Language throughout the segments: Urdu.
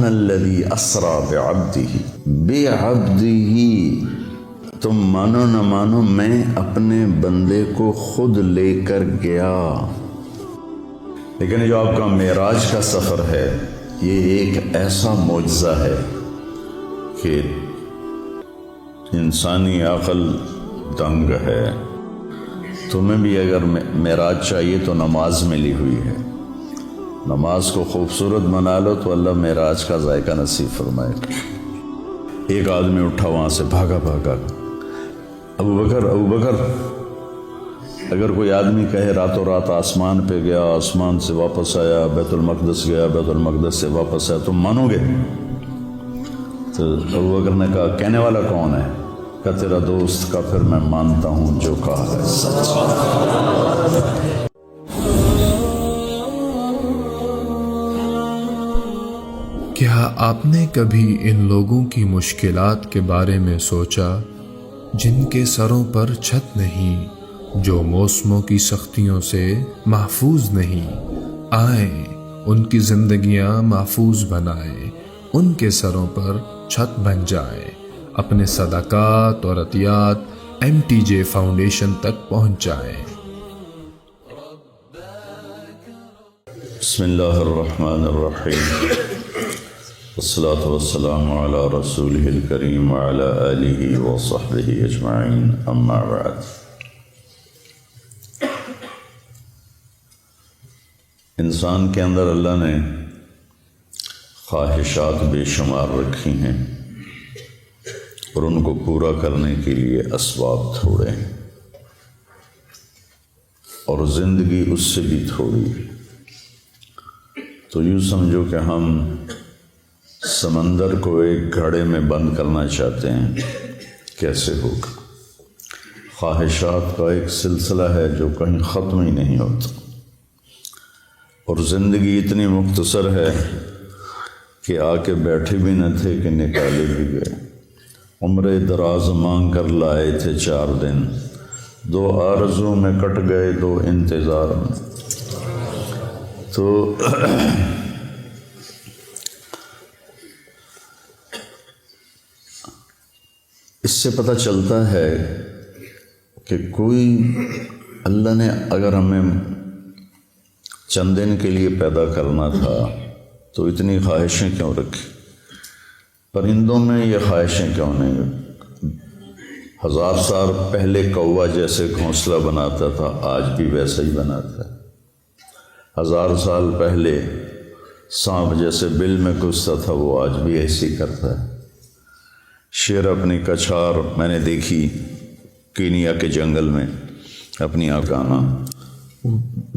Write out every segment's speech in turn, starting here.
الذی اسریٰ بعبدہ، تم مانو نہ مانو میں اپنے بندے کو خود لے کر گیا۔ لیکن جو آپ کا معراج کا سفر ہے یہ ایک ایسا معجزہ ہے کہ انسانی عقل دنگ ہے۔ تمہیں بھی اگر معراج چاہیے تو نماز ملی ہوئی ہے، نماز کو خوبصورت بنا لو تو اللہ معراج کا ذائقہ نصیب فرمائے گا۔ ایک آدمی اٹھا وہاں سے بھاگا ابو بکر، اگر کوئی آدمی کہے راتوں رات آسمان پہ گیا، آسمان سے واپس آیا، بیت المقدس گیا، بیت المقدس سے واپس آیا، تم مانو گے؟ تو ابو بکر نے کہا کہنے والا کون ہے؟ کہا تیرا دوست۔ کا پھر میں مانتا ہوں جو کہا ہے سچ۔ کیا آپ نے کبھی ان لوگوں کی مشکلات کے بارے میں سوچا جن کے سروں پر چھت نہیں، جو موسموں کی سختیوں سے محفوظ نہیں؟ آئیں ان کی زندگیاں محفوظ بنائیں، ان کے سروں پر چھت بن جائے۔ اپنے صدقات اور عطیات MTJ فاؤنڈیشن تک پہنچائیں۔ بسم اللہ الرحمن الرحیم، والصلاة والسلام علی رسولہ الکریم وعلی آلہ وصحبہ اجمعین، اما بعد۔ انسان کے اندر اللہ نے خواہشات بے شمار رکھی ہیں اور ان کو پورا کرنے کے لیے اسباب تھوڑے ہیں، اور زندگی اس سے بھی تھوڑی ہے۔ تو یوں سمجھو کہ ہم سمندر کو ایک گھڑے میں بند کرنا چاہتے ہیں، کیسے ہوگا؟ خواہشات کا ایک سلسلہ ہے جو کہیں ختم ہی نہیں ہوتا، اور زندگی اتنی مختصر ہے کہ آ کے بیٹھے بھی نہ تھے کہ نکالے بھی گئے۔ عمر دراز مانگ کر لائے تھے 4 دن، 2 آرزوں میں کٹ گئے 2 انتظار میں۔ تو اس سے پتہ چلتا ہے کہ کوئی اللہ نے اگر ہمیں چند دن کے لیے پیدا کرنا تھا تو اتنی خواہشیں کیوں رکھی؟ پرندوں میں یہ خواہشیں کیوں نہیں؟ 1000 سال پہلے کوا جیسے گھونسلہ بناتا تھا آج بھی ویسا ہی بناتا ہے۔ 1000 سال پہلے سانپ جیسے بل میں گھستا تھا وہ آج بھی ایسے ہی کرتا ہے۔ شیر اپنی کچھار میں نے دیکھی کینیا کے جنگل میں اپنی آکانا،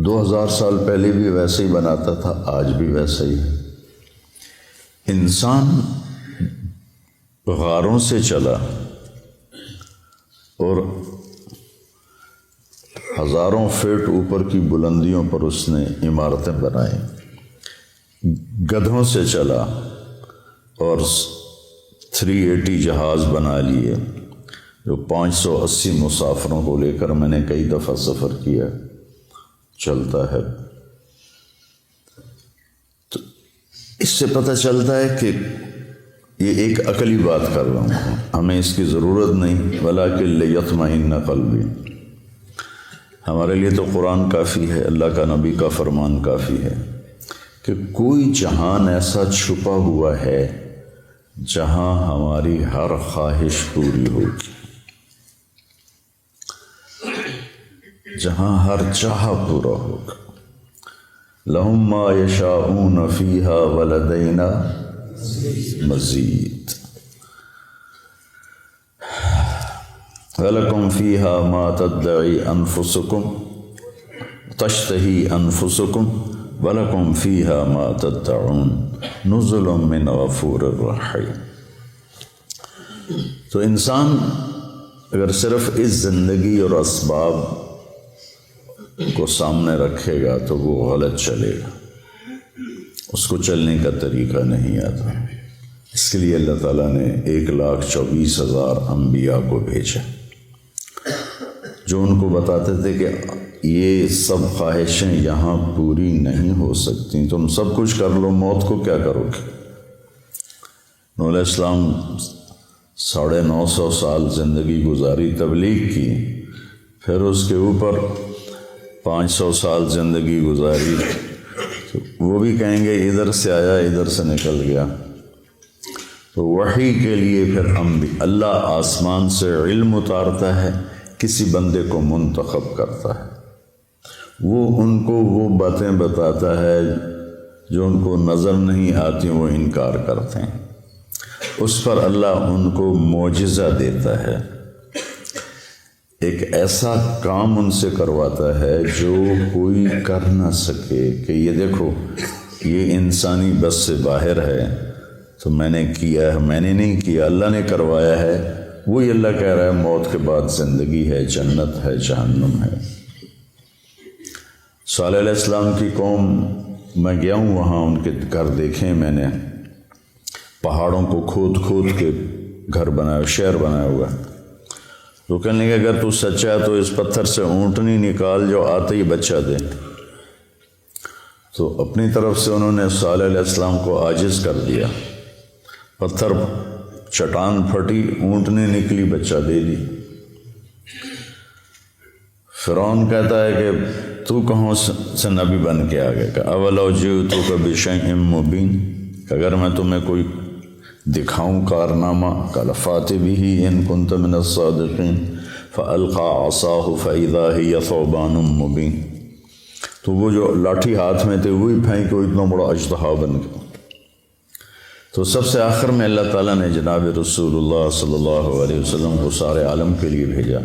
2000 سال پہلے بھی ویسے ہی بناتا تھا آج بھی ویسا ہی ہے۔ انسان غاروں سے چلا اور ہزاروں فٹ اوپر کی بلندیوں پر اس نے عمارتیں بنائیں، گدھوں سے چلا اور 380 جہاز بنا لیے جو 580 مسافروں کو لے کر، میں نے کئی دفعہ سفر کیا، چلتا ہے۔ تو اس سے پتہ چلتا ہے کہ یہ ایک عقلی بات کر رہا ہوں، ہمیں اس کی ضرورت نہیں، وَلَٰكِن لِيَطْمَئِنَّ قَلْبِي۔ ہمارے لیے تو قرآن کافی ہے، اللہ کا نبی کا فرمان کافی ہے کہ کوئی جہان ایسا چھپا ہوا ہے جہاں ہماری ہر خواہش پوری ہوگی، جہاں ہر چاہا پورا ہوگا۔ لَهُم مَّا يَشَاءُونَ فِيهَا وَلَدَيْنَا مزید، وَلَكُمْ فِيهَا مَا تَدَّعِي أَنفُسُكُمْ تَشْتَهِي أَنفُسُكُمْ وَلَكُمْ فِيهَا مَا تَدَّعُونَ نُزُلٌ مِّنْ غَفُورٍ رَّحِيمٍ۔ تو انسان اگر صرف اس زندگی اور اسباب کو سامنے رکھے گا تو وہ غلط چلے گا، اس کو چلنے کا طریقہ نہیں آتا۔ اس کے لیے اللہ تعالیٰ نے 1,24,000 انبیاء کو بھیجا جو ان کو بتاتے تھے کہ یہ سب خواہشیں یہاں پوری نہیں ہو سکتی، تم سب کچھ کر لو، موت کو کیا کرو گے؟ نوح علیہ السلام 950 سال زندگی گزاری، تبلیغ کی، پھر اس کے اوپر 500 سال زندگی گزاری، تو وہ بھی کہیں گے ادھر سے آیا ادھر سے نکل گیا۔ تو وحی کے لیے پھر اللہ آسمان سے علم اتارتا ہے، کسی بندے کو منتخب کرتا ہے، وہ ان کو وہ باتیں بتاتا ہے جو ان کو نظر نہیں آتی، وہ انکار کرتے ہیں، اس پر اللہ ان کو معجزہ دیتا ہے، ایک ایسا کام ان سے کرواتا ہے جو کوئی کر نہ سکے، کہ یہ دیکھو یہ انسانی بس سے باہر ہے، تو میں نے کیا ہے، میں نے نہیں کیا، اللہ نے کروایا ہے۔ وہی اللہ کہہ رہا ہے موت کے بعد زندگی ہے، جنت ہے، جہنم ہے۔ صالح علیہ السلام کی قوم، میں گیا ہوں وہاں، ان کے گھر دیکھیں میں نے، پہاڑوں کو کھود کھود کے گھر بنایا، شہر بنایا ہوا ہے۔ تو کہنے لگے اگر تو سچا ہے تو اس پتھر سے اونٹنی نکال جو آتے ہی بچہ دے۔ تو اپنی طرف سے انہوں نے صالح علیہ السلام کو عاجز کر دیا، پتھر چٹان پھٹی، اونٹنی نکلی، بچہ دے دی۔ فرعون کہتا ہے کہ تو کہاں سے نبی بن کے آ گئے، کہ اولو جئتک بشیء مبین، کہ اگر میں تمہیں کوئی دکھاؤں کارنامہ، قال فات بہ ان کنت من الصادقین، فالقى عصاہ فاذا ہی ثعبان مبین، تو وہ جو لاٹھی ہاتھ میں تھے وہی پھینک وہ اتنا بڑا اژدہا بن گیا۔ تو سب سے آخر میں اللہ تعالیٰ نے جناب رسول اللہ صلی اللہ علیہ وسلم کو سارے عالم کے لیے بھیجا۔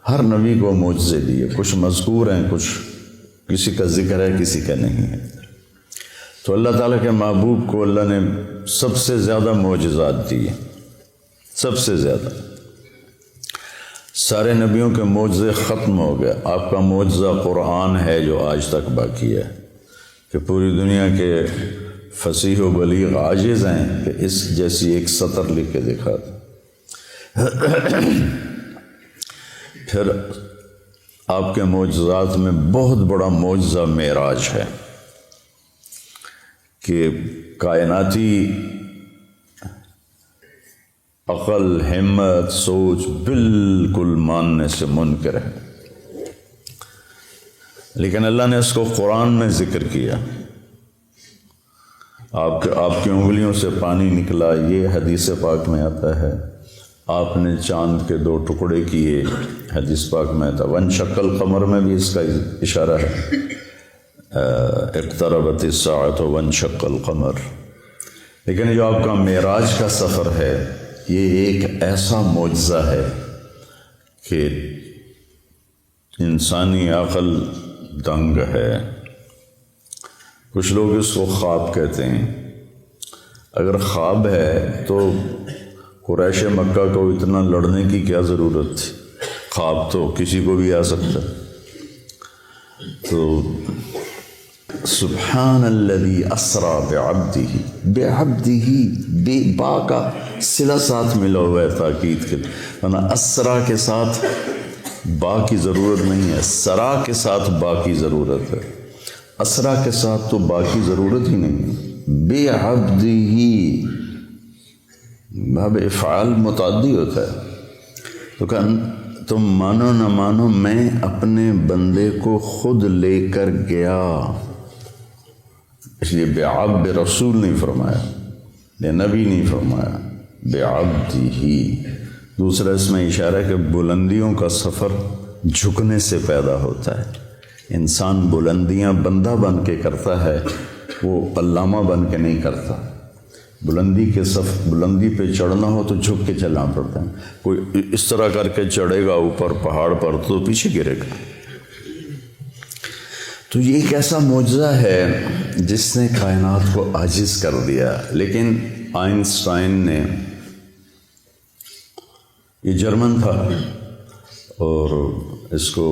ہر نبی کو معجزے دیے، کچھ مذکور ہیں، کچھ کسی کا ذکر ہے، کسی کا نہیں ہے۔ تو اللہ تعالیٰ کے محبوب کو اللہ نے سب سے زیادہ معجزات دیے، سب سے زیادہ۔ سارے نبیوں کے معجزے ختم ہو گئے، آپ کا معجزہ قرآن ہے جو آج تک باقی ہے، کہ پوری دنیا کے فصیح و بلیغ عاجز ہیں کہ اس جیسی ایک سطر لکھ کے دکھا دیں۔ پھر آپ کے معجزات میں بہت بڑا معجزہ معراج ہے، کہ کائناتی عقل، ہمت، سوچ بالکل ماننے سے منکر ہے، لیکن اللہ نے اس کو قرآن میں ذکر کیا۔ آپ کی انگلیوں سے پانی نکلا، یہ حدیث پاک میں آتا ہے۔ آپ نے چاند کے 2 ٹکڑے کیے، حدیث پاک میں آتا ہے۔ وانشق القمر میں بھی اس کا اشارہ ہے، اقتربت الساعۃ وانشق القمر۔ لیکن جو آپ کا معراج کا سفر ہے، یہ ایک ایسا معجزہ ہے کہ انسانی عقل دنگ ہے۔ کچھ لوگ اس کو خواب کہتے ہیں۔ اگر خواب ہے تو قریش مکہ کو اتنا لڑنے کی کیا ضرورت تھی؟ خواب تو کسی کو بھی آ سکتا۔ تو سبحان الذی اسریٰ بعبدہ، بے با کا صلہ ساتھ ملا ہوا ہے تاکید کے، ورنہ اسریٰ کے ساتھ با کی ضرورت نہیں ہے، سرا کے ساتھ با کی ضرورت ہے، اسریٰ کے ساتھ تو با کی ضرورت ہی نہیں ہے۔ بعبدہ باب افعال متعدی ہوتا ہے، تو تم مانو نہ مانو میں اپنے بندے کو خود لے کر گیا، اس لیے بعبد رسول نہیں فرمایا، یہ نبی نہیں فرمایا، بعبدہ۔ دوسرا اس میں اشارہ ہے کہ بلندیوں کا سفر جھکنے سے پیدا ہوتا ہے۔ انسان بلندیاں بندہ بن کے کرتا ہے، وہ علامہ بن کے نہیں کرتا۔ بلندی پہ چڑھنا ہو تو جھک کے چلنا پڑتا ہے، کوئی اس طرح کر کے چڑھے گا اوپر پہاڑ پر تو پیچھے گرے گا۔ تو یہ ایک ایسا معجزہ ہے جس نے کائنات کو عاجز کر دیا۔ لیکن آئنسٹائن نے، یہ جرمن تھا اور اس کو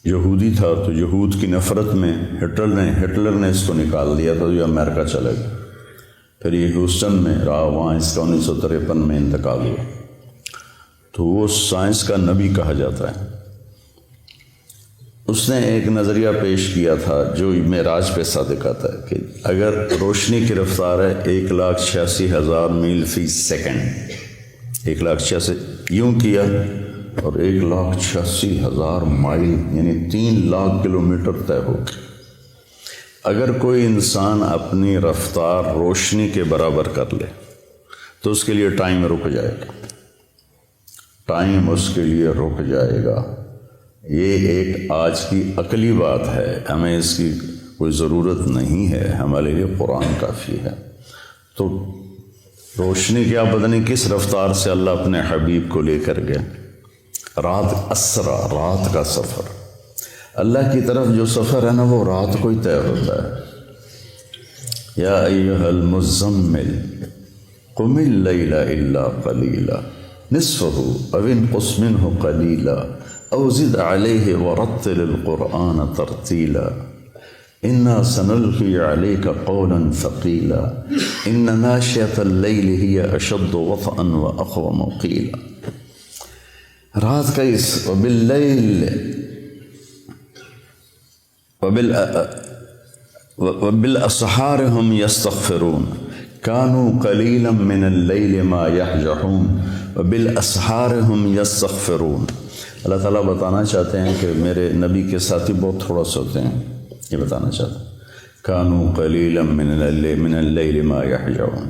یہودی تھا، تو یہود کی نفرت میں ہٹلر نے اس کو نکال دیا تھا، جو امریکہ چلے گیا۔ پھر یہ ہیوسٹن میں رہا، وہاں اس کا 1953 میں انتقال ہوا۔ تو وہ سائنس کا نبی کہا جاتا ہے۔ اس نے ایک نظریہ پیش کیا تھا جو معراج پہ صادق آتا ہے کہ اگر روشنی کی رفتار ہے 1,86,000 میل فی سیکنڈ، 1,86,000 یوں کیا اور 1,86,000 مائل یعنی 3,00,000 کلومیٹر طے ہو گئی۔ اگر کوئی انسان اپنی رفتار روشنی کے برابر کر لے تو اس کے لیے ٹائم رک جائے گا، ٹائم اس کے لیے رک جائے گا۔ یہ ایک آج کی عقلی بات ہے، ہمیں اس کی کوئی ضرورت نہیں ہے، ہمارے لیے قرآن کافی ہے۔ تو روشنی کیا پتہ نہیں کس رفتار سے اللہ اپنے حبیب کو لے کر گئے، رات اسرا، رات کا سفر، اللہ کی طرف جو سفر ہے نا وہ رات کو ہی طے ہوتا ہے۔ یا ایھا المزمل قم اللیل الا قلیلا نصفہ او انقص منہ قلیلا او زد علیہ ورتل القرآن ترتیلا انا سنلقی علیک قولا ثقیلا ان ناشئۃ اللیل ہی اشد وطئا واقوم قیلا۔ رات کا اس وباللیل وبالاسحار هم یستغفرون کانوا قلیلا من اللیل ما یہجعون وبالاسحار هم یستغفرون۔ اللہ تعالیٰ بتانا چاہتے ہیں کہ میرے نبی کے ساتھی بہت تھوڑا سوتے ہیں، یہ بتانا چاہتے ہیں کانوا قلیلا من اللیل ما یہجعون۔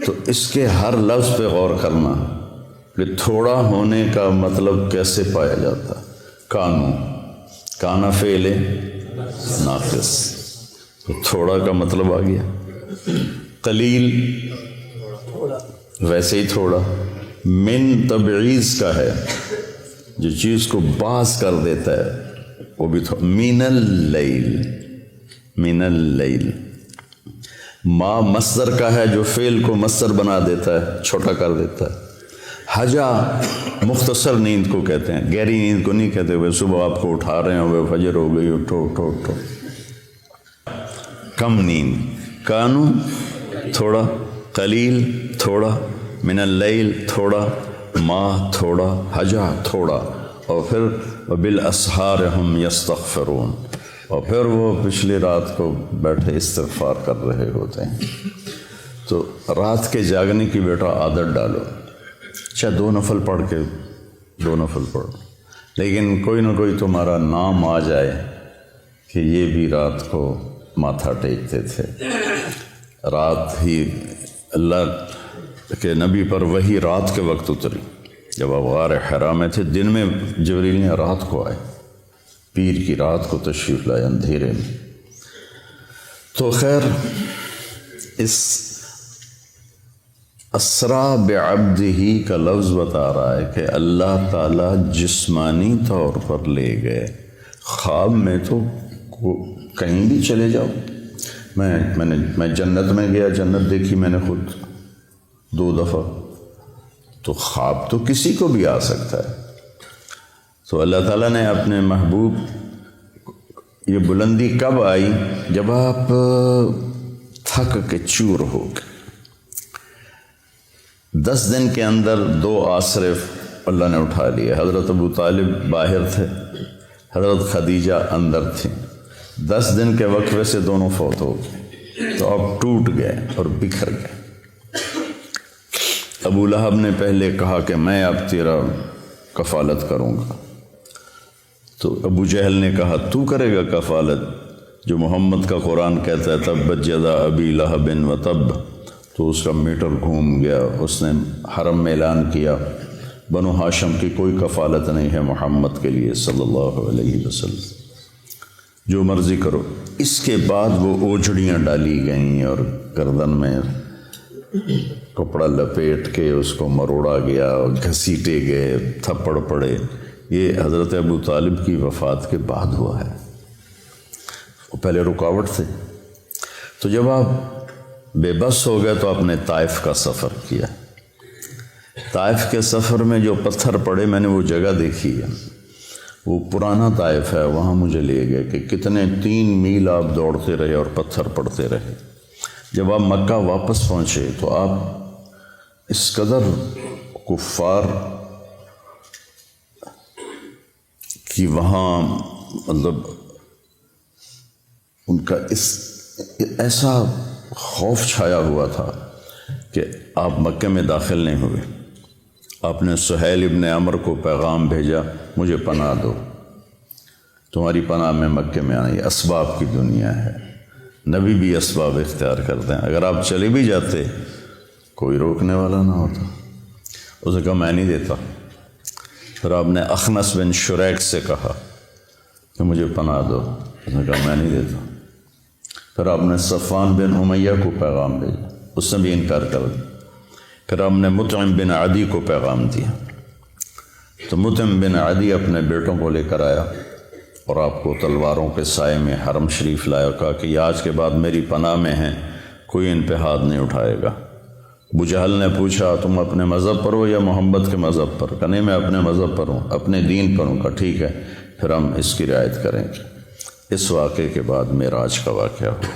تو اس کے ہر لفظ پہ غور کرنا کہ تھوڑا ہونے کا مطلب کیسے پایا جاتا ہے۔ کانا فعل ناقص، تو تھوڑا کا مطلب آ گیا۔ قلیل ویسے ہی تھوڑا، من تبعیض کا ہے، جو چیز کو باز کر دیتا ہے وہ بھی تھوڑا۔ من اللیل ما مصدر کا ہے جو فعل کو مصدر بنا دیتا ہے، چھوٹا کر دیتا ہے۔ حجا مختصر نیند کو کہتے ہیں، گہری نیند کو نہیں کہتے ہوئے صبح آپ کو اٹھا رہے ہیں فجر ہو گئی اٹھو اٹھو اٹھو، کم نیند۔ کانو تھوڑا، قلیل تھوڑا، من اللیل تھوڑا، ما تھوڑا، حجا تھوڑا، اور پھر وبالاسحار ہم یستغفرون، اور پھر وہ پچھلی رات کو بیٹھے استغفار کر رہے ہوتے ہیں۔ تو رات کے جاگنے کی بیٹا عادت ڈالو، چاہے 2 نفل پڑھ کے 2 نفل پڑھو، لیکن کوئی نہ کوئی تمہارا نام آ جائے کہ یہ بھی رات کو ماتھا ٹیکتے تھے۔ رات ہی اللہ کے نبی پر وہی رات کے وقت اتری، جب آپ غار حرا میں تھے، دن میں جبریل نے رات کو آئے، پیر کی رات کو تشریف لائے اندھیرے میں۔ تو خیر، اس اسرا بعبدہ کا لفظ بتا رہا ہے کہ اللہ تعالیٰ جسمانی طور پر لے گئے، خواب میں تو کہیں بھی چلے جاؤ۔ میں جنت میں گیا، جنت دیکھی میں نے خود 2 دفعہ، تو خواب تو کسی کو بھی آ سکتا ہے۔ تو اللہ تعالیٰ نے اپنے محبوب، یہ بلندی کب آئی؟ جب آپ تھک کے چور ہو گئے۔ 10 دن کے اندر 2 آسرے اللہ نے اٹھا لیے۔ حضرت ابو طالب باہر تھے، حضرت خدیجہ اندر تھیں۔ 10 دن کے وقفے سے دونوں فوت ہو گئے، تو اب ٹوٹ گئے اور بکھر گئے۔ ابو لہب نے پہلے کہا کہ میں اب تیرا کفالت کروں گا، تو ابو جہل نے کہا تو کرے گا کفالت، جو محمد کا قرآن کہتا ہے تبت یدا ابی لہب و تب، تو اس کا میٹر گھوم گیا۔ اس نے حرم میں اعلان کیا بنو ہاشم کی کوئی کفالت نہیں ہے محمد کے لیے صلی اللہ علیہ وسلم، جو مرضی کرو۔ اس کے بعد وہ اوجھڑیاں ڈالی گئیں اور گردن میں کپڑا لپیٹ کے اس کو مروڑا گیا، گھسیٹے گئے، تھپڑ پڑے۔ یہ حضرت ابو طالب کی وفات کے بعد ہوا ہے، وہ پہلے رکاوٹ تھے۔ تو جب آپ بے بس ہو گئے تو آپ نے طائف کا سفر کیا۔ طائف کے سفر میں جو پتھر پڑے، میں نے وہ جگہ دیکھی ہے، وہ پرانا طائف ہے، وہاں مجھے لے گئے کہ کتنے 3 میل آپ دوڑتے رہے اور پتھر پڑتے رہے۔ جب آپ مکہ واپس پہنچے تو آپ اس قدر کفار کہ وہاں مطلب ان کا ایسا خوف چھایا ہوا تھا کہ آپ مکے میں داخل نہیں ہوئے. آپ نے سہیل ابن عمر کو پیغام بھیجا مجھے پناہ دو، تمہاری پناہ میں مکے میں آنا. یہ اسباب کی دنیا ہے، نبی بھی اسباب اختیار کرتے ہیں. اگر آپ چلے بھی جاتے کوئی روکنے والا نہ ہوتا. اس نے کہا میں نہیں دیتا. پھر آپ نے اخنس بن شریک سے کہا کہ مجھے پناہ دو. اس نے کہا میں نہیں دیتا. پھر آپ نے صفوان بن امیہ کو پیغام بھیجا، اس نے بھی انکار کر دیا. پھر آپ نے مطعم بن عدی کو پیغام دیا. تو مطعم بن عدی اپنے بیٹوں کو لے کر آیا اور آپ کو تلواروں کے سائے میں حرم شریف لایا. کہا کہ یہ آج کے بعد میری پناہ میں ہیں، کوئی ان پہ ہاتھ نہیں اٹھائے گا. ابو جہل نے پوچھا تم اپنے مذہب پر ہو یا محمد کے مذہب پر؟ کہا نہیں میں اپنے مذہب پر ہوں، اپنے دین پر ہوں. کہا ٹھیک ہے پھر ہم اس کی رعایت کریں گے. اس واقعے کے بعد معراج کا واقعہ ہوا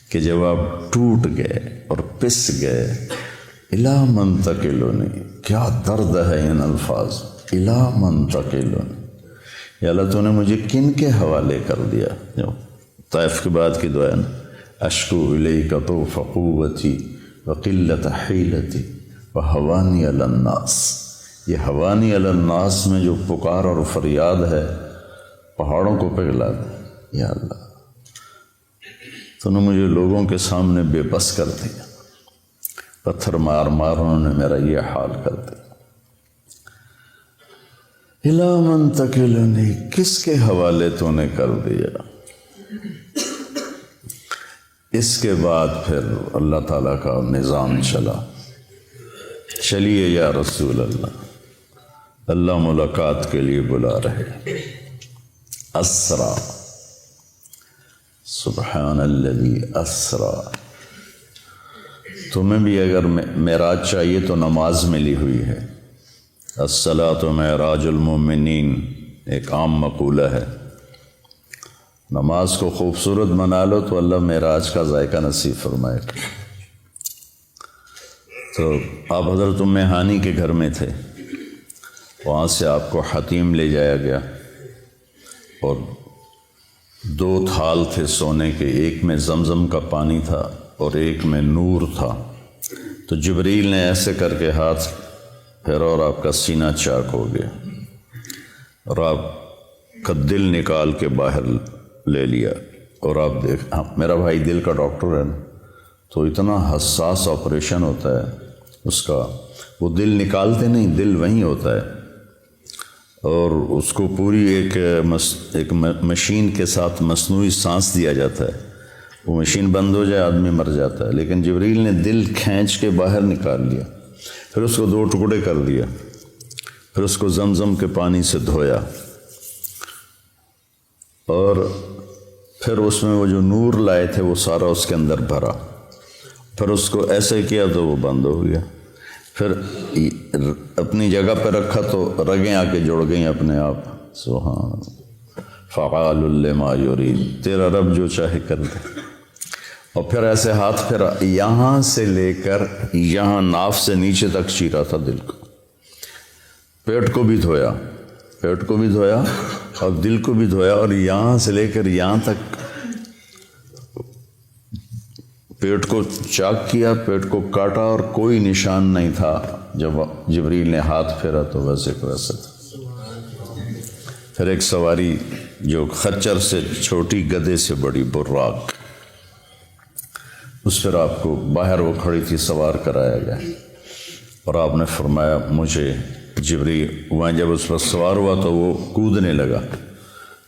کہ جب آپ ٹوٹ گئے اور پس گئے. الا من تکلونی، کیا درد ہے ان الفاظ. الا من تکلونی، یا اللہ تو نے مجھے کن کے حوالے کر دیا. جو طائف کے بعد کی دعا ہے نا، اشکو الیک طوف قوتی وقلت حیلتی وحوانی علی الناس. یہ حوانی علی الناس میں جو پکار اور فریاد ہے پہاڑوں کو پگھلا دے. یا اللہ تو نے مجھے لوگوں کے سامنے بے بس کر دیا، پتھر مار مار انہوں نے میرا یہ حال کر دیا. الا من تکلنی، کس کے حوالے تو نے کر دیا. اس کے بعد پھر اللہ تعالیٰ کا نظام چلا. چلیے یا رسول اللہ، اللہ ملاقات کے لیے بلا رہے. اسرا، سبحان الذی اسرا. تمہیں بھی اگر معراج چاہیے تو نماز ملی ہوئی ہے. الصلاۃ معراج المؤمنین ایک عام مقولہ ہے. نماز کو خوبصورت بنا لو تو اللہ معراج کا ذائقہ نصیب فرمائے. تو آپ حضرت ام ہانی کے گھر میں تھے، وہاں سے آپ کو حتیم لے جایا گیا اور 2 تھال تھے سونے کے، ایک میں زمزم کا پانی تھا اور ایک میں نور تھا. تو جبریل نے ایسے کر کے ہاتھ پھیرا اور آپ کا سینہ چاک ہو گیا اور آپ کا دل نکال کے باہر لے لیا. اور آپ دیکھ، میرا بھائی دل کا ڈاکٹر ہے نا، تو اتنا حساس آپریشن ہوتا ہے اس کا. وہ دل نکالتے نہیں، دل وہیں ہوتا ہے اور اس کو پوری ایک مشین کے ساتھ مصنوعی سانس دیا جاتا ہے. وہ مشین بند ہو جائے آدمی مر جاتا ہے. لیکن جبریل نے دل کھینچ کے باہر نکال لیا، پھر اس کو 2 ٹکڑے کر دیا، پھر اس کو زمزم کے پانی سے دھویا اور پھر اس میں وہ جو نور لائے تھے وہ سارا اس کے اندر بھرا. پھر اس کو ایسے کیا تو وہ بند ہو گیا. پھر اپنی جگہ پہ رکھا تو رگیں آ کے جڑ گئیں اپنے آپ. سبحان فعال لما یرید، تیرا رب جو چاہے کر دے. اور پھر ایسے ہاتھ پھیرا، یہاں سے لے کر یہاں ناف سے نیچے تک چیرا تھا دل کو. پیٹ کو بھی دھویا، پیٹ کو بھی دھویا اور دل کو بھی دھویا، اور یہاں سے لے کر یہاں تک پیٹ کو چاک کیا، پیٹ کو کاٹا اور کوئی نشان نہیں تھا. جب جبریل نے ہاتھ پھیرا تو ویسے کو ویسے تھا. پھر ایک سواری جو خچر سے چھوٹی، گدھے سے بڑی، براق، اس پر آپ کو باہر وہ کھڑی تھی سوار کرایا گیا اور آپ نے فرمایا مجھے جبریل. وہاں جب اس پر سوار ہوا تو وہ کودنے لگا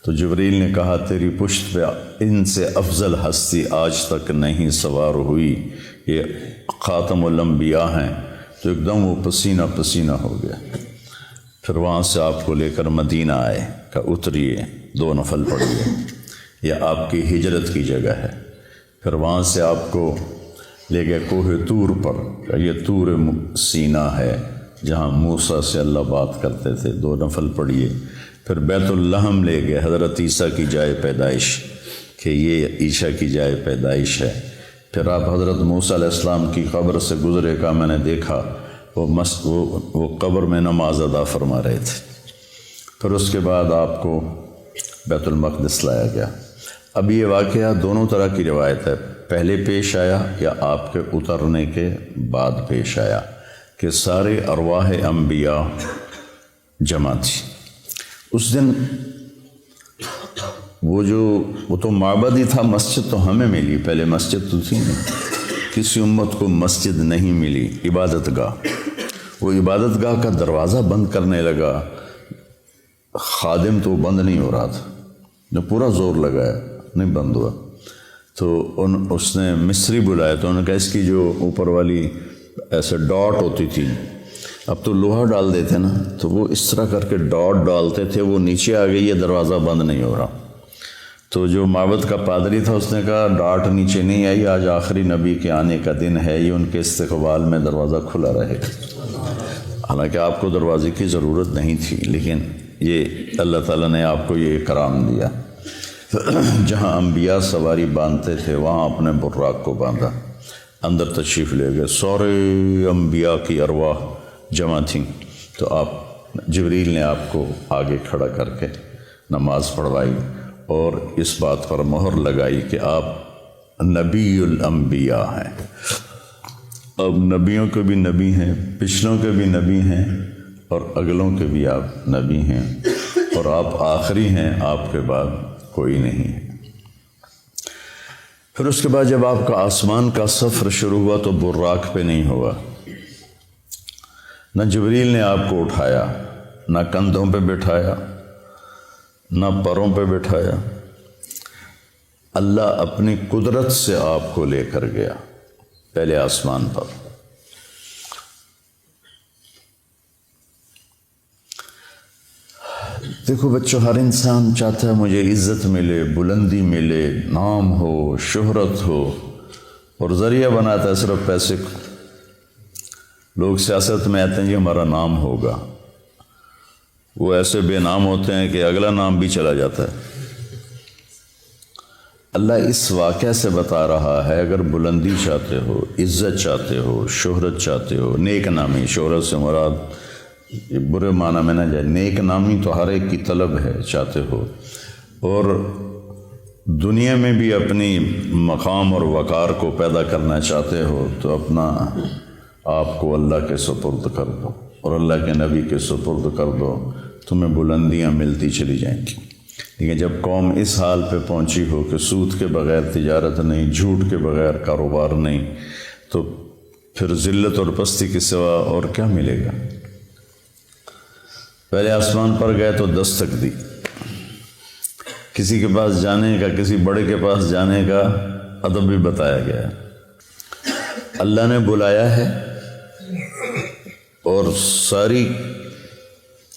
تو جبریل نے کہا تیری پشت پہ ان سے افضل ہستی آج تک نہیں سوار ہوئی، یہ خاتم الانبیاء ہیں. تو ایک دم وہ پسینہ پسینہ ہو گیا. پھر وہاں سے آپ کو لے کر مدینہ آئے، کہ اتریے 2 نفل پڑھیے، یہ آپ کی ہجرت کی جگہ ہے. پھر وہاں سے آپ کو لے گئے کوہ طور پر، کہ یہ طور سینا ہے جہاں موسیٰ سے اللہ بات کرتے تھے. 2 نفل پڑھیے. پھر بیت اللحم لے گئے، حضرت عیسیٰ کی جائے پیدائش، کہ یہ عیسیٰ کی جائے پیدائش ہے. پھر آپ حضرت موسیٰ علیہ السلام کی قبر سے گزرے، کا میں نے دیکھا وہ قبر میں نماز ادا فرما رہے تھے. پھر اس کے بعد آپ کو بیت المقدس لایا گیا۔ اب یہ واقعہ دونوں طرح کی روایت ہے، پہلے پیش آیا یا آپ کے اترنے کے بعد پیش آیا، کہ سارے ارواح انبیاء جمع تھی اس دن۔ وہ تو معبد ہی تھا، مسجد تو ہمیں ملی، پہلے مسجد تو تھی نہیں، کسی امت کو مسجد نہیں ملی، عبادت گاہ۔ وہ عبادت گاہ کا دروازہ بند کرنے لگا، خادم تو بند نہیں ہو رہا تھا، جو پورا زور لگایا نہیں بند ہوا، تو اس نے مصری بلایا، تو انہوں نے کہا اس کی جو اوپر والی ایسے ڈاٹ ہوتی تھی، اب تو لوہا ڈال دیتے نا، تو وہ اس طرح کر کے ڈاٹ ڈالتے تھے، وہ نیچے آ گئی، یہ دروازہ بند نہیں ہو رہا۔ تو جو معبد کا پادری تھا اس نے کہا ڈاٹ نیچے نہیں آئی، آج آخری نبی کے آنے کا دن ہے، یہ ان کے استقبال میں دروازہ کھلا رہے گا۔ حالانکہ آپ کو دروازے کی ضرورت نہیں تھی، لیکن یہ اللہ تعالیٰ نے آپ کو یہ اکرام دیا۔ جہاں انبیاء سواری باندھتے تھے وہاں اپنے براق کو باندھا، اندر تشریف لے گئے، سارے انبیاء کی ارواح جمع تھیں، تو جبریل نے آپ کو آگے کھڑا کر کے نماز پڑھوائی اور اس بات پر مہر لگائی کہ آپ نبی الانبیاء ہیں۔ اب نبیوں کے بھی نبی ہیں، پچھلوں کے بھی نبی ہیں اور اگلوں کے بھی آپ نبی ہیں، اور آپ آخری ہیں، آپ کے بعد کوئی نہیں ہے۔ پھر اس کے بعد جب آپ کا آسمان کا سفر شروع ہوا تو براق پہ نہیں ہوا، نہ جبریل نے آپ کو اٹھایا، نہ کندھوں پہ بٹھایا، نہ پروں پہ بٹھایا، اللہ اپنی قدرت سے آپ کو لے کر گیا پہلے آسمان پر۔ دیکھو بچوں، ہر انسان چاہتا ہے مجھے عزت ملے، بلندی ملے، نام ہو، شہرت ہو، اور ذریعہ بناتا ہے صرف پیسے کو۔ لوگ سیاست میں آتے ہیں جی ہمارا نام ہوگا، وہ ایسے بے نام ہوتے ہیں کہ اگلا نام بھی چلا جاتا ہے۔ اللہ اس واقعہ سے بتا رہا ہے اگر بلندی چاہتے ہو، عزت چاہتے ہو، شہرت چاہتے ہو، نیک نامی، شہرت سے مراد یہ برے معنی میں نہ جائے، نیک نامی تو ہر ایک کی طلب ہے، چاہتے ہو، اور دنیا میں بھی اپنی مقام اور وقار کو پیدا کرنا چاہتے ہو تو اپنا آپ کو اللہ کے سپرد کر دو اور اللہ کے نبی کے سپرد کر دو، تمہیں بلندیاں ملتی چلی جائیں گی۔ لیکن جب قوم اس حال پہ پہنچی ہو کہ سود کے بغیر تجارت نہیں، جھوٹ کے بغیر کاروبار نہیں، تو پھر ذلت اور پستی کے سوا اور کیا ملے گا؟ پہلے آسمان پر گئے تو دستک دی، کسی کے پاس جانے کا، کسی بڑے کے پاس جانے کا ادب بھی بتایا گیا ہے۔ اللہ نے بلایا ہے اور ساری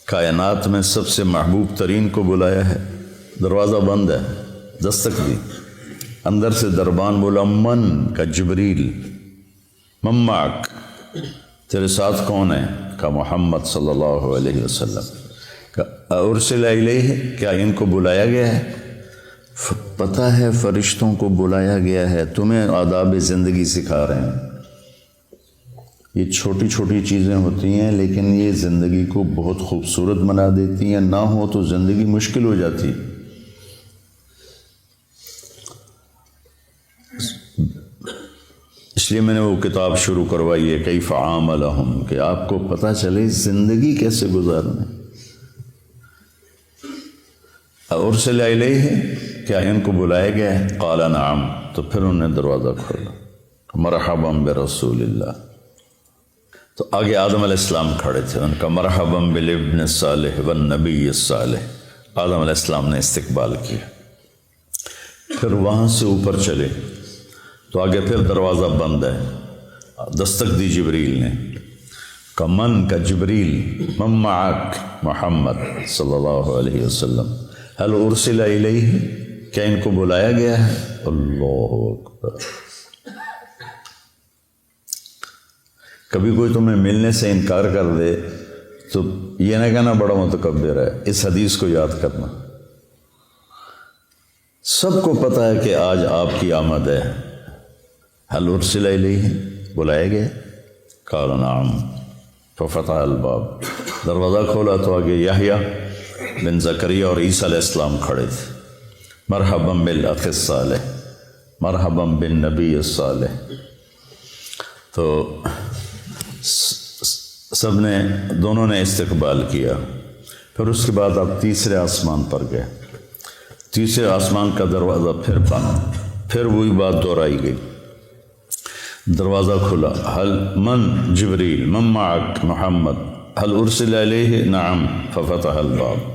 کائنات میں سب سے محبوب ترین کو بلایا ہے، دروازہ بند ہے، دستک دی، اندر سے دربان بولا من کا جبریل، من معک، تیرے ساتھ کون ہے؟ کا محمد صلی اللہ علیہ وسلم۔ ارسل الیہ، کیا ان کو بلایا گیا ہے؟ پتہ ہے فرشتوں کو بلایا گیا ہے، تمہیں آداب زندگی سکھا رہے ہیں۔ یہ چھوٹی چھوٹی چیزیں ہوتی ہیں لیکن یہ زندگی کو بہت خوبصورت بنا دیتی ہیں، نہ ہو تو زندگی مشکل ہو جاتی۔ اس لیے میں نے وہ کتاب شروع کروائی ہے کیف عاملہم، کہ آپ کو پتہ چلے زندگی کیسے گزارنا۔ ارسل الیہ، کیا ان کو بلایا گیا ہے؟ قال نعم، تو پھر انہوں نے دروازہ کھولا، مرحبا برسول اللہ۔ تو آگے آدم علیہ السلام کھڑے تھے، ان کا مرحبا بالابن الصالح والنبی الصالح، آدم علیہ السلام نے استقبال کیا۔ پھر وہاں سے اوپر چلے تو آگے پھر دروازہ بند ہے، دستک دی جبریل نے، کا من کا جبریل، من معک محمد صلی اللہ علیہ وسلم، هل ارسل الیہ، کیا ان کو بلایا گیا ہے؟ اللہ اکبر۔ کبھی کوئی تمہیں ملنے سے انکار کر دے تو یہ نہ کہنا بڑا متکبر ہے، اس حدیث کو یاد کرنا۔ سب کو پتہ ہے کہ آج آپ کی آمد ہے، هل ارسل الیہ، بلایا گیا؟ قال نعم، ففتح الباب، دروازہ کھولا تو آگے یحییٰ بن زکریا اور عیسیٰ علیہ السلام کھڑے تھے، مرحباً بالاخ الصالح، مرحباً بالنبی الصالح۔ تو سب نے، دونوں نے استقبال کیا۔ پھر اس کے بعد آپ تیسرے آسمان پر گئے، تیسرے آسمان کا دروازہ پھر بند، پھر وہی بات دہرائی گئی۔ دروازہ کھلا، حل من جبریل من معک محمد حل ارسل علیہ نعم ففتح الباب۔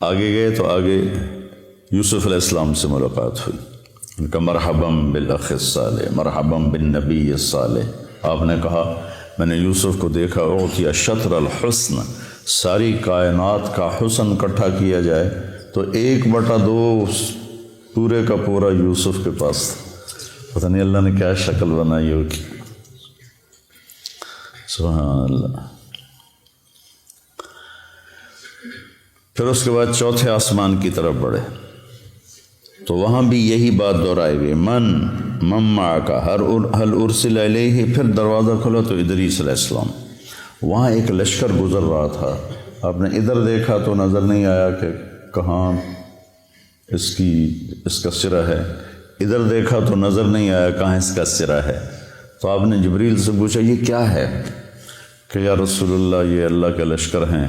آگے گئے تو آگے یوسف علیہ السلام سے ملاقات ہوئی، ان کا مرحباً بالاخ الصالح، مرحباً بالنبی الصالح۔ آپ نے کہا میں نے یوسف کو دیکھا، اعطی شطر الحسن، ساری کائنات کا حسن اکٹھا کیا جائے تو 1/2 پورے کا پورا یوسف کے پاس تھا۔ پتہ نہیں اللہ نے کیا شکل بنائی ہوگی، سبحان اللہ۔ پھر اس کے بعد چوتھے آسمان کی طرف بڑھے تو وہاں بھی یہی بات دہرائی گئی، من معک حل ارسل علیہ۔ پھر دروازہ کھلا تو ادریس علیہ السلام، وہاں ایک لشکر گزر رہا تھا، آپ نے ادھر دیکھا تو نظر نہیں آیا کہ کہاں اس کا سرا ہے، ادھر دیکھا تو نظر نہیں آیا کہاں اس کا سرا ہے۔ تو آپ نے جبریل سے پوچھا یہ کیا ہے؟ کہ یا رسول اللہ یہ اللہ کے لشکر ہیں،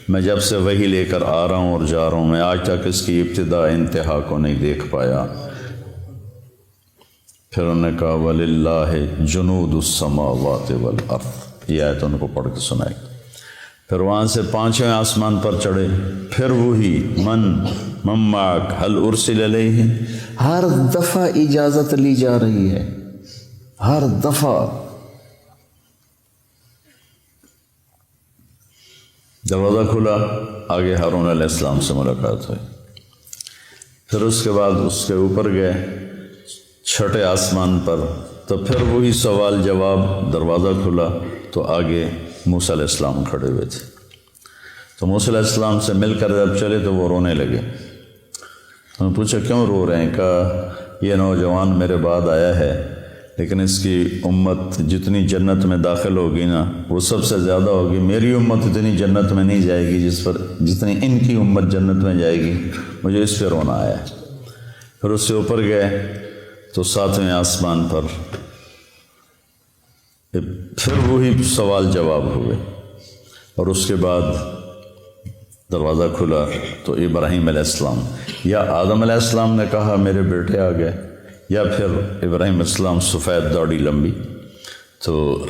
میں جب سے وہی لے کر آ رہا ہوں اور جا رہا ہوں، میں آج تک اس کی ابتدا انتہا کو نہیں دیکھ پایا۔ پھر انہوں نے کہا وَلِلَّهِ جُنُودُ السَّمَاوَاتِ وَالْأَرْضِ، یہ آیت ان کو پڑھ کے سنائی۔ پھر وہاں سے 5ویں آسمان پر چڑھے، پھر وہی من معک حل ارسل علیہ۔ ہر دفعہ اجازت لی جا رہی ہے، ہر دفعہ۔ دروازہ کھلا، آگے ہارون علیہ السلام سے ملاقات ہوئی۔ پھر اس کے بعد اس کے اوپر گئے 6ٹھے آسمان پر، تو پھر وہی سوال جواب، دروازہ کھلا تو آگے موسیٰ علیہ السلام کھڑے ہوئے تھے۔ تو موسیٰ علیہ السلام سے مل کر جب چلے تو وہ رونے لگے۔ انہوں نے پوچھا کیوں رو رہے ہیں؟ کہا یہ نوجوان میرے بعد آیا ہے، لیکن اس کی امت جتنی جنت میں داخل ہوگی نا وہ سب سے زیادہ ہوگی، میری امت اتنی جنت میں نہیں جائے گی جتنی ان کی امت جنت میں جائے گی، مجھے اس پہ رونا آیا ہے۔ پھر اس سے اوپر گئے تو 7ویں آسمان پر پھر وہی سوال جواب ہوئے، اور اس کے بعد دروازہ کھلا تو ابراہیم علیہ السلام یا آدم علیہ السلام نے کہا میرے بیٹے آ گئے، یا پھر ابراہیم علیہ السلام سفید داڑھی لمبی۔ تو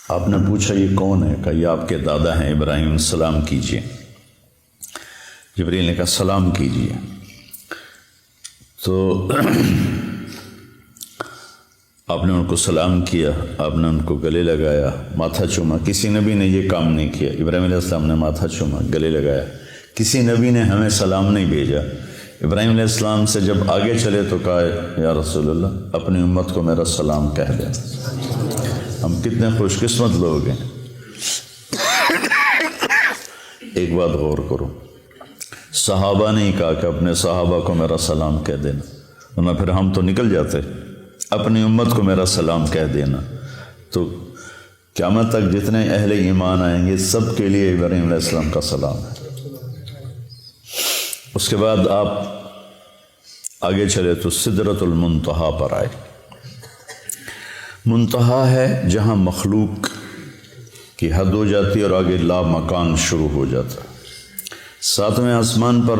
آپ نے پوچھا یہ کون ہے؟ کہا یہ آپ کے دادا ہیں ابراہیم، سلام کیجیے۔ جبریل نے کہا سلام کیجیے۔ تو آپ نے ان کو سلام کیا، آپ نے ان کو گلے لگایا، ماتھا چوما۔ کسی نبی نے یہ کام نہیں کیا، ابراہیم علیہ السلام نے ماتھا چوما، گلے لگایا۔ کسی نبی نے ہمیں سلام نہیں بھیجا۔ ابراہیم علیہ السلام سے جب آگے چلے تو کہا یا رسول اللہ اپنی امت کو میرا سلام کہہ دیں۔ ہم کتنے خوش قسمت لوگ ہیں۔ ایک بات غور کرو، صحابہ نے کہا کہ اپنے صحابہ کو میرا سلام کہہ دینا، ورنہ پھر ہم تو نکل جاتے۔ اپنی امت کو میرا سلام کہہ دینا، تو قیامت تک جتنے اہل ایمان آئیں گے سب کے لیے ابراہیم علیہ السلام کا سلام ہے۔ اس کے بعد آپ آگے چلے تو سدرۃ المنتہا پر آئے۔ منتہا ہے جہاں مخلوق کی حد ہو جاتی ہے اور آگے لا مکان شروع ہو جاتا ہے۔ 7ویں آسمان پر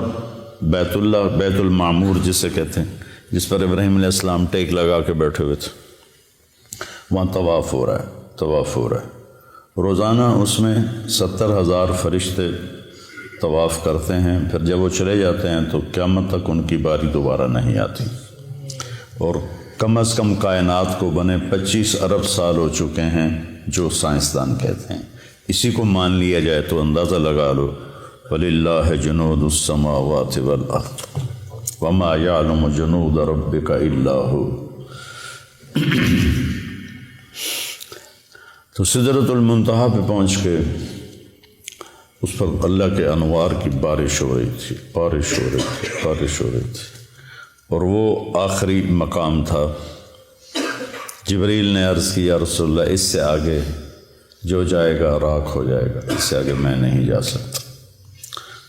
بیت اللہ، بیت المعمور جسے کہتے ہیں، جس پر ابراہیم علیہ السلام ٹیک لگا کے بیٹھے ہوئے تھے، وہاں طواف ہو رہا ہے، طواف ہو رہا ہے۔ روزانہ اس میں 70,000 فرشتے طواف کرتے ہیں، پھر جب وہ چلے جاتے ہیں تو قیامت تک ان کی باری دوبارہ نہیں آتی، اور کم از کم کائنات کو بنے 25 ارب سال ہو چکے ہیں، جو سائنسدان کہتے ہیں۔ اسی کو مان لیا جائے تو اندازہ لگا لو، وَلِلَّهِ جُنُودُ السَّمَاوَاتِ وَالْأَرْضِ وَمَا يَعْلَمُ جُنُودَ رَبِّكَ إِلَّا هُوَ۔ تو سدرۃ المنتہا پہ پہنچ کے اس پر اللہ کے انوار کی بارش ہو رہی تھی، بارش ہو رہی تھی، بارش ہو رہی تھی، اور وہ آخری مقام تھا جبریل نے عرض کی یا رسول اللہ اس سے آگے جو جائے گا راکھ ہو جائے گا، اس سے آگے میں نہیں جا سکتا۔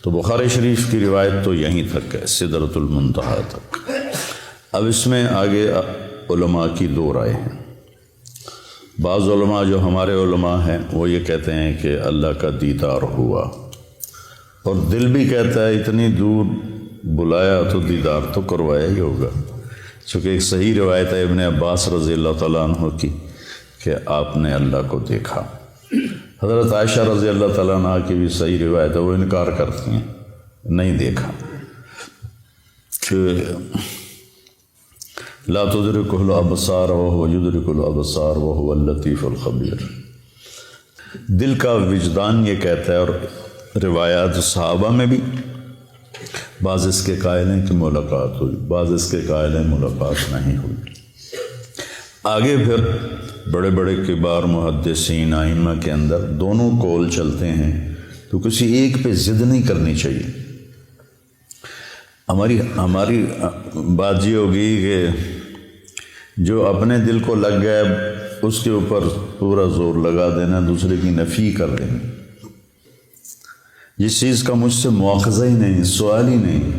تو بخاری شریف کی روایت تو یہیں تک ہے، سدرۃ المنتہا تک۔ اب اس میں آگے علماء کی دو رائے ہیں۔ بعض علماء جو ہمارے علماء ہیں وہ یہ کہتے ہیں کہ اللہ کا دیدار ہوا، اور دل بھی کہتا ہے اتنی دور بلایا تو دیدار تو کروایا ہی ہوگا، چونکہ ایک صحیح روایت ہے ابن عباس رضی اللہ تعالیٰ عنہ کی کہ آپ نے اللہ کو دیکھا۔ حضرت عائشہ رضی اللہ تعالیٰ عنہ کی بھی صحیح روایت ہے، وہ انکار کرتی ہیں، نہیں دیکھا، کہ لا تدرکہ الابصار وہو یدرک الابصار وہو اللطیف الخبیر۔ دل کا وجدان یہ کہتا ہے، اور روایات صحابہ میں بھی بعض اس کے قائل ہیں کہ ملاقات ہوئی، بعض اس کے قائل ہیں ملاقات نہیں ہوئی۔ آگے پھر بڑے بڑے کبار محدثین ائمہ کے اندر دونوں قول چلتے ہیں، تو کسی ایک پہ ضد نہیں کرنی چاہیے۔ ہماری بات یہ ہوگی کہ جو اپنے دل کو لگ گیا اس کے اوپر پورا زور لگا دینا، دوسرے کی نفی کر دینا۔ جس چیز کا مجھ سے مواخذہ ہی نہیں، سوال ہی نہیں،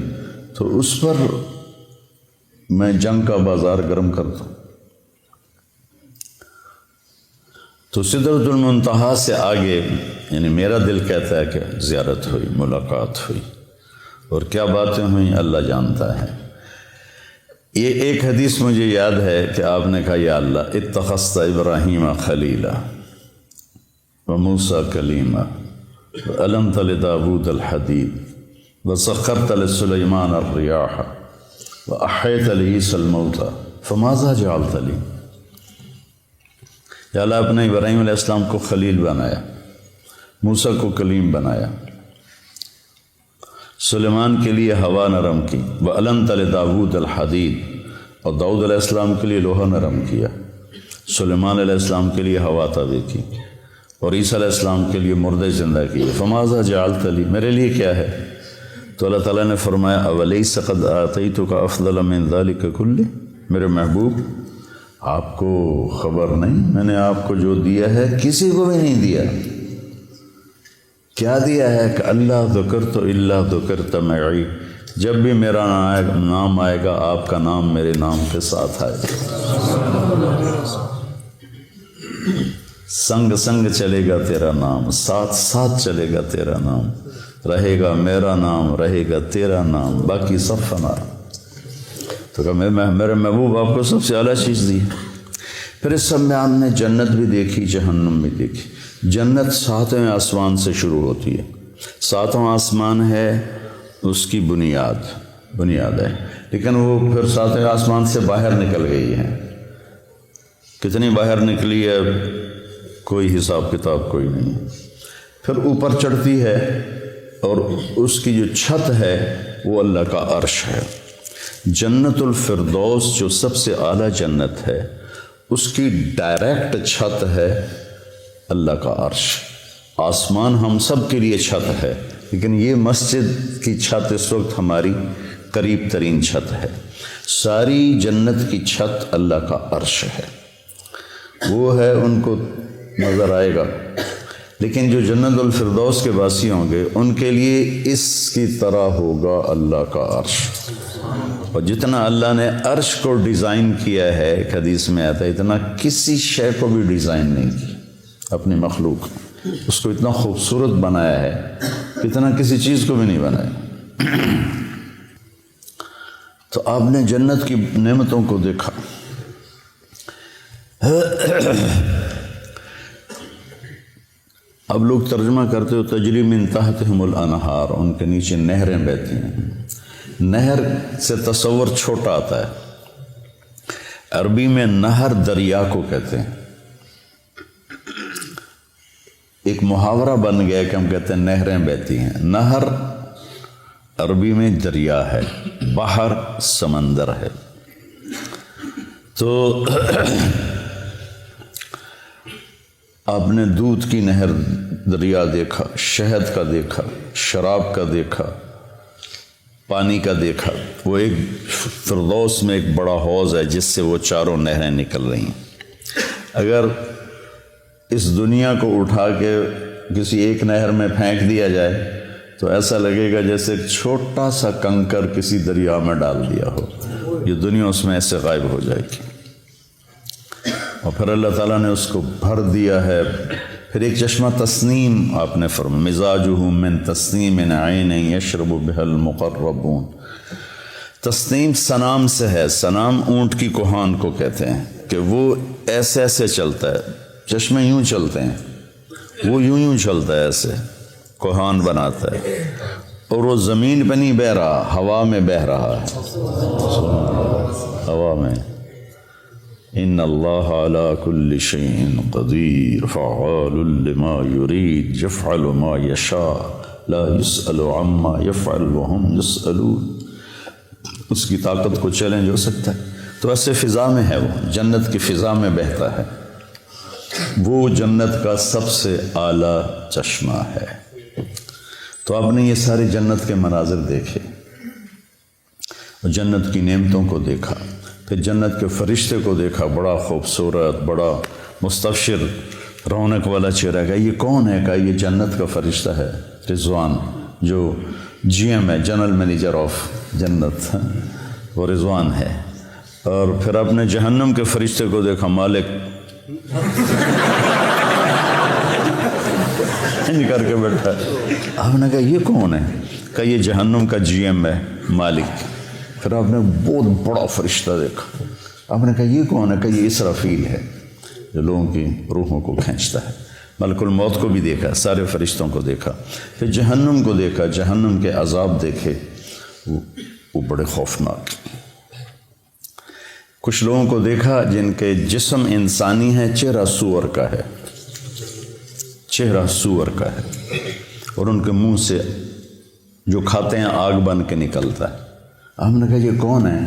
تو اس پر میں جنگ کا بازار گرم کرتا ہوں۔ تو سدرۃ المنتہا سے آگے یعنی میرا دل کہتا ہے کہ زیارت ہوئی، ملاقات ہوئی، اور کیا باتیں ہوئیں اللہ جانتا ہے۔ یہ ایک حدیث مجھے یاد ہے کہ آپ نے کہا یا اللہ اتخذت ابراہیم خلیلا وموسیٰ کلیما وعلمت لداود الحدید وسخرت لسلیمان الریاح واحیت لعیسی الموتى فماذا جعلت لی۔ یا اللہ آپ نے ابراہیم علیہ السلام کو خلیل بنایا، موسیٰ کو کلیم بنایا، سلیمان کے لیے ہوا نرم کی، وَعَلَمْتَ لِدَاوُودَ الْحَدِيدَ، اور داؤد علیہ السلام کے لیے لوہا نرم کیا، سلیمان علیہ السلام کے لیے ہوا تابع کی، اور عیسیٰ علیہ السلام کے لیے مردے زندہ کیے۔ فَمَاذَا جَعَلْتَ لِي، میرے لیے کیا ہے؟ تو اللہ تعالیٰ نے فرمایا أَوَلَيْسَ قَدْ آتَيْتُكَ أَفْضَلَ مِنْ ذَلِكَ كُلِّهِ، میرے محبوب آپ کو خبر نہیں میں نے آپ کو جو دیا ہے کسی کو بھی نہیں دیا۔ کیا دیا ہے کہ اللہ ذکرت الا ذکرت معی، جب بھی میرا نام آئے گا آپ کا نام میرے نام کے ساتھ آئے گا، سنگ سنگ چلے گا تیرا نام، ساتھ ساتھ چلے گا تیرا نام، رہے گا میرا نام، رہے گا تیرا نام، باقی سب فنا۔ تو کہ میرے محبوب آپ کو سب سے اعلیٰ چیز دی۔ پھر اس سب میں آپ نے جنت بھی دیکھی، جہنم بھی دیکھی۔ جنت 7ویں آسمان سے شروع ہوتی ہے، 7واں آسمان ہے اس کی بنیاد ہے، لیکن وہ پھر 7ویں آسمان سے باہر نکل گئی ہے۔ کتنی باہر نکلی ہے کوئی حساب کتاب کوئی نہیں۔ پھر اوپر چڑھتی ہے اور اس کی جو چھت ہے وہ اللہ کا عرش ہے۔ جنت الفردوس جو سب سے اعلیٰ جنت ہے اس کی ڈائریکٹ چھت ہے اللہ کا عرش۔ آسمان ہم سب کے لیے چھت ہے، لیکن یہ مسجد کی چھت اس وقت ہماری قریب ترین چھت ہے۔ ساری جنت کی چھت اللہ کا عرش ہے، وہ ہے، ان کو نظر آئے گا۔ لیکن جو جنت الفردوس کے باسی ہوں گے ان کے لیے اس کی طرح ہوگا اللہ کا عرش۔ اور جتنا اللہ نے عرش کو ڈیزائن کیا ہے، ایک حدیث میں آتا ہے، اتنا کسی شے کو بھی ڈیزائن نہیں کیا اپنی مخلوق، اس کو اتنا خوبصورت بنایا ہے، اتنا کسی چیز کو بھی نہیں بنایا۔ تو آپ نے جنت کی نعمتوں کو دیکھا۔ اب لوگ ترجمہ کرتے ہو تجری من تحتہم الانہار، ان کے نیچے نہریں بہتی ہیں۔ نہر سے تصور چھوٹا آتا ہے، عربی میں نہر دریا کو کہتے ہیں۔ ایک محاورہ بن گیا کہ ہم کہتے ہیں نہریں بہتی ہیں۔ نہر عربی میں دریا ہے، بحر سمندر ہے۔ تو آپ نے دودھ کی نہر دریا دیکھا، شہد کا دیکھا، شراب کا دیکھا، پانی کا دیکھا۔ وہ ایک فردوس میں ایک بڑا حوض ہے جس سے وہ چاروں نہریں نکل رہی ہیں۔ اگر اس دنیا کو اٹھا کے کسی ایک نہر میں پھینک دیا جائے تو ایسا لگے گا جیسے ایک چھوٹا سا کنکر کسی دریا میں ڈال دیا ہو، یہ دنیا اس میں ایسے غائب ہو جائے گی۔ اور پھر اللہ تعالیٰ نے اس کو بھر دیا ہے۔ پھر ایک چشمہ تسنیم آپ نے فرمایا، مزاجہ من تسنیم عین یشرب بها المقربون۔ تسنیم سنام سے ہے، سنام اونٹ کی کوہان کو کہتے ہیں کہ وہ ایسے ایسے چلتا ہے، چشمے یوں چلتے ہیں، وہ یوں چلتا ہے، ایسے کوہان بناتا ہے، اور وہ زمین پہ نہیں بہہ رہا، ہوا میں بہہ رہا ہے، ہوا میں۔ ان اللہ علی کل شیء قدیر فعال لما یرید یفعل ما یشاء لا یسأل عما یفعل وهم یسألون۔ اس کی طاقت کو چیلنج ہو سکتا ہے، تو ایسے فضا میں ہے، وہ جنت کی فضا میں بہتا ہے، وہ جنت کا سب سے اعلیٰ چشمہ ہے۔ تو آپ نے یہ سارے جنت کے مناظر دیکھے، اور جنت کی نعمتوں کو دیکھا، پھر جنت کے فرشتے کو دیکھا، بڑا خوبصورت، بڑا مستبشر، رونق والا چہرہ۔ کا یہ کون ہے؟ کہا یہ جنت کا فرشتہ ہے رضوان، جو جی ایم ہے، جنرل مینیجر آف جنت، وہ رضوان ہے۔ اور پھر آپ نے جہنم کے فرشتے کو دیکھا، مالک کر کے بیٹھا۔ آپ نے کہا یہ کون ہے؟ کہا یہ جہنم کا جی ایم ہے، مالک۔ پھر آپ نے بہت بڑا فرشتہ دیکھا، آپ نے کہا یہ کون ہے؟ کہ یہ اسرافیل ہے، جو لوگوں کی روحوں کو کھینچتا ہے۔ ملک الموت کو بھی دیکھا، سارے فرشتوں کو دیکھا، پھر جہنم کو دیکھا، جہنم کے عذاب دیکھے، وہ بڑے خوفناک۔ کچھ لوگوں کو دیکھا جن کے جسم انسانی ہے، چہرہ سور کا ہے، چہرہ سور کا ہے، اور ان کے منہ سے جو کھاتے ہیں آگ بن کے نکلتا ہے۔ ہم نے کہا یہ کون ہے؟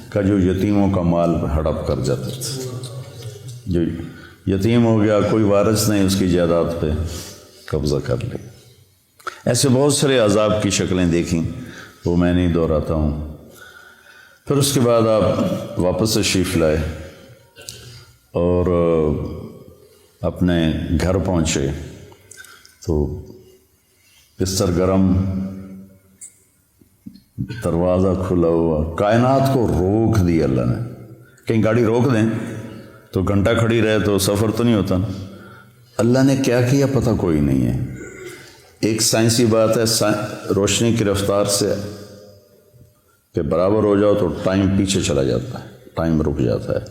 کہ جو یتیموں کا مال ہڑپ کر جاتا تھا، جو یتیم ہو گیا، کوئی وارث نہیں، اس کی جائیداد پہ قبضہ کر لی۔ ایسے بہت سارے عذاب کی شکلیں دیکھیں، وہ میں نہیں دہراتا ہوں۔ پھر اس کے بعد آپ واپس تشریف لائے اور اپنے گھر پہنچے تو بستر گرم، دروازہ کھلا ہوا، کائنات کو روک دی اللہ نے۔ کہیں گاڑی روک دیں تو گھنٹہ کھڑی رہے تو سفر تو نہیں ہوتا نا۔ اللہ نے کیا کیا پتہ کوئی نہیں ہے۔ ایک سائنسی بات ہے، روشنی کی رفتار سے کہ برابر ہو جاؤ تو ٹائم پیچھے چلا جاتا ہے، ٹائم رک جاتا ہے،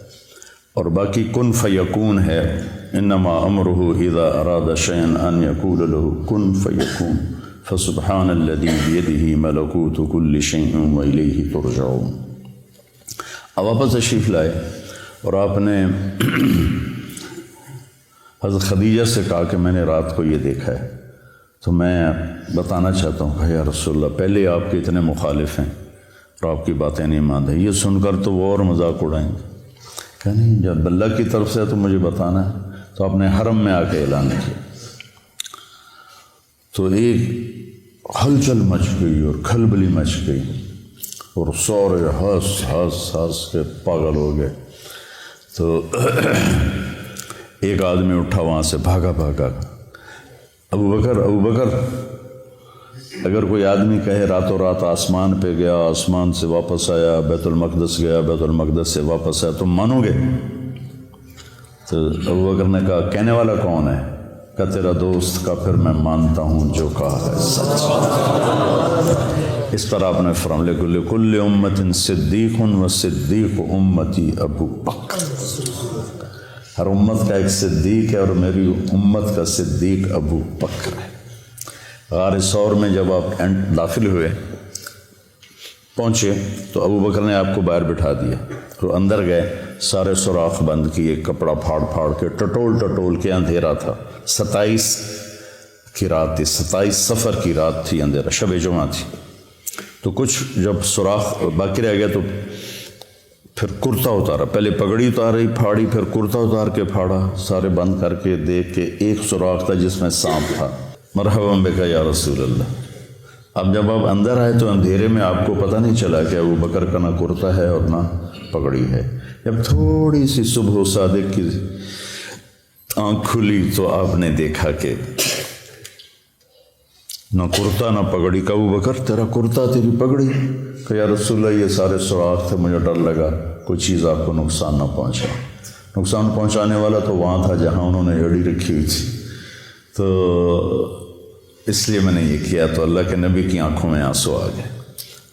اور باقی کن فیکون ہے، انما امرہ اذا اراد شیئا ان یقول له کن فیکون، فسبحان الذی بیدہ ملکوت کل شیء والیہ ترجعون۔ اب واپس تشریف لائے اور آپ نے حضرت خدیجہ سے کہا کہ میں نے رات کو یہ دیکھا ہے، تو میں بتانا چاہتا ہوں کہ یا رسول اللہ، پہلے آپ کے اتنے مخالف ہیں اور آپ کی باتیں نہیں مانتے، یہ سن کر تو وہ اور مذاق اڑائیں گے۔ کہ نہیں، جب اللہ کی طرف سے تو مجھے بتانا ہے۔ تو آپ نے حرم میں آ کے اعلان کیا، تو ایک ہلچل مچ گئی اور کھلبلی مچ گئی، اور سورے ہنس کے پاگل ہو گئے۔ تو ایک آدمی اٹھا وہاں سے، بھاگا ابو بکر، اگر کوئی آدمی کہے راتوں رات آسمان پہ گیا، آسمان سے واپس آیا، بیت المقدس گیا، بیت المقدس سے واپس آیا، تم مانو گے؟ تو ابو بکر نے کہا کہنے والا کون ہے؟ کہ تیرا دوست کا، پھر میں مانتا ہوں جو کہا ہے سچ۔ اس پر آپ نے فرمایا لکل امت صدیق و صدیق امتی ابو بکر، ہر امت کا ایک صدیق ہے اور میری امت کا صدیق ابو بکر ہے۔ غار ثور میں جب آپ داخل ہوئے، پہنچے تو ابو بکر نے آپ کو باہر بٹھا دیا، تو اندر گئے، سارے سوراخ بند کیے، کپڑا پھاڑ کے ٹٹول کے، اندھیرا تھا، 27 کی رات تھی، 27 صفر کی رات تھی، اندھیرا، شب جمعہ تھی۔ تو کچھ جب سوراخ باقی رہ گیا تو پھر کرتا اتارا، پہلے پگڑی اتاری پھاڑی، پھر کرتا اتار کے پھاڑا، سارے بند کر کے دیکھ کے ایک سوراخ تھا جس میں سانپ تھا۔ مرحبا بک یا رسول اللہ۔ اب جب آپ اندر آئے تو اندھیرے میں آپ کو پتہ نہیں چلا کہ ابو بکر کا نہ کرتا ہے اور نہ پگڑی ہے۔ جب تھوڑی سی صبح صادق کی آنکھ کھلی تو آپ نے دیکھا کہ نہ کرتا نہ پگڑی. کہ ابو بکر تیرا کرتا تیری پگڑی؟ کہ یا رسول اللہ یہ سارے سوراخ تھے, مجھے ڈر لگا کوئی چیز آپ کو نقصان نہ پہنچا. نقصان پہنچانے والا تو وہاں تھا جہاں انہوں نے ایڑی رکھی ہوئی تھی, تو اس لیے میں نے یہ کیا. تو اللہ کے نبی کی آنکھوں میں آنسو آ گئے.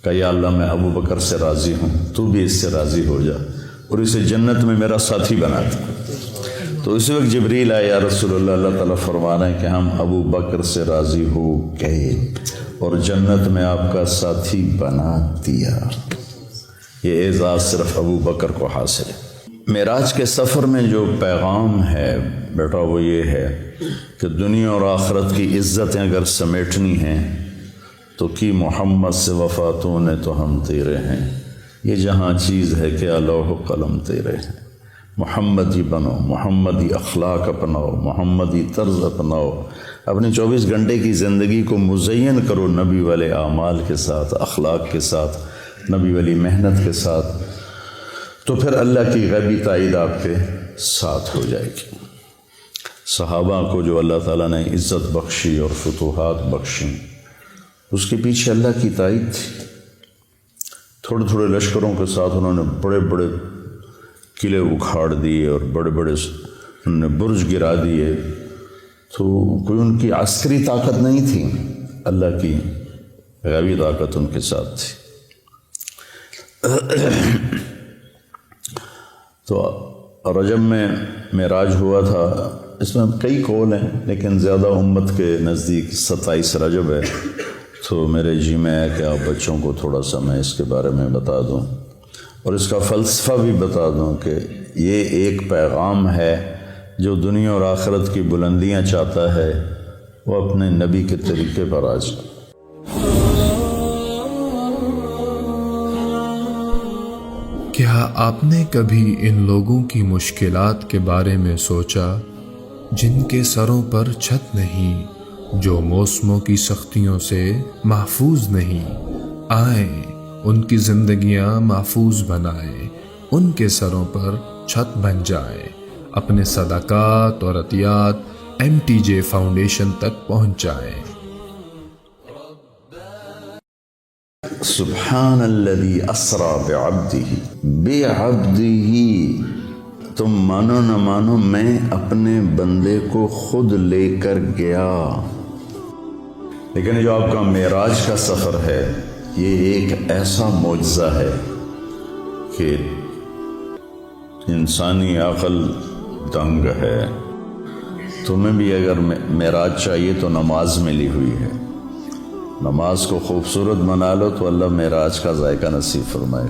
کہ یا اللہ میں ابو بکر سے راضی ہوں, تو بھی اس سے راضی ہو جا اور اسے جنت میں میرا ساتھی بنا دے. تو اس وقت جبریل آئے, یا رسول اللہ, اللہ تعالیٰ فرما رہے ہیں کہ ہم ابو بکر سے راضی ہو گئے اور جنت میں آپ کا ساتھی بنا دیا. یہ اعزاز صرف ابو بکر کو حاصل ہے. معراج کے سفر میں جو پیغام ہے بیٹا وہ یہ ہے کہ دنیا اور آخرت کی عزتیں اگر سمیٹنی ہیں تو کی محمد سے وفاتوں نے تو ہم تیرے ہیں. یہ جہاں چیز ہے کہ لوح و قلم تیرے ہیں. محمدی بنو, محمدی اخلاق اپناؤ, محمدی طرز اپناؤ. اپنی 24 گھنٹے کی زندگی کو مزین کرو نبی والے اعمال کے ساتھ, اخلاق کے ساتھ, نبی والی محنت کے ساتھ, تو پھر اللہ کی غیبی تائید آپ کے ساتھ ہو جائے گی. صحابہ کو جو اللہ تعالیٰ نے عزت بخشی اور فتوحات بخشی, اس کے پیچھے اللہ کی تائید تھی. تھوڑے تھوڑے لشکروں کے ساتھ انہوں نے بڑے بڑے قلعے اکھاڑ دیے اور بڑے بڑے انہوں نے برج گرا دیے. تو کوئی ان کی عسکری طاقت نہیں تھی, اللہ کی غیبی طاقت ان کے ساتھ تھی. تو رجب میں معراج ہوا تھا. اس میں کئی قول ہیں لیکن زیادہ امت کے نزدیک 27 رجب ہے. تو میرے جی میں ہے کہ آپ بچوں کو تھوڑا سا میں اس کے بارے میں بتا دوں اور اس کا فلسفہ بھی بتا دوں کہ یہ ایک پیغام ہے جو دنیا اور آخرت کی بلندیاں چاہتا ہے, وہ اپنے نبی کے طریقے پر آ جائے. کیا آپ نے کبھی ان لوگوں کی مشکلات کے بارے میں سوچا جن کے سروں پر چھت نہیں, جو موسموں کی سختیوں سے محفوظ نہیں؟ آئیں ان کی زندگیاں محفوظ بنائیں, ان کے سروں پر چھت بن جائیں. اپنے صدقات اور عطیات MTJ فاؤنڈیشن تک پہنچائیں. سبحان الذی اسرا بعبدہ. تم مانو نہ مانو, میں اپنے بندے کو خود لے کر گیا. لیکن جو آپ کا معراج کا سفر ہے یہ ایک ایسا معجزہ ہے کہ انسانی عقل دنگ ہے. تمہیں بھی اگر معراج چاہیے تو نماز ملی ہوئی ہے, نماز کو خوبصورت بنا لو تو اللہ معراج کا ذائقہ نصیب فرمائے.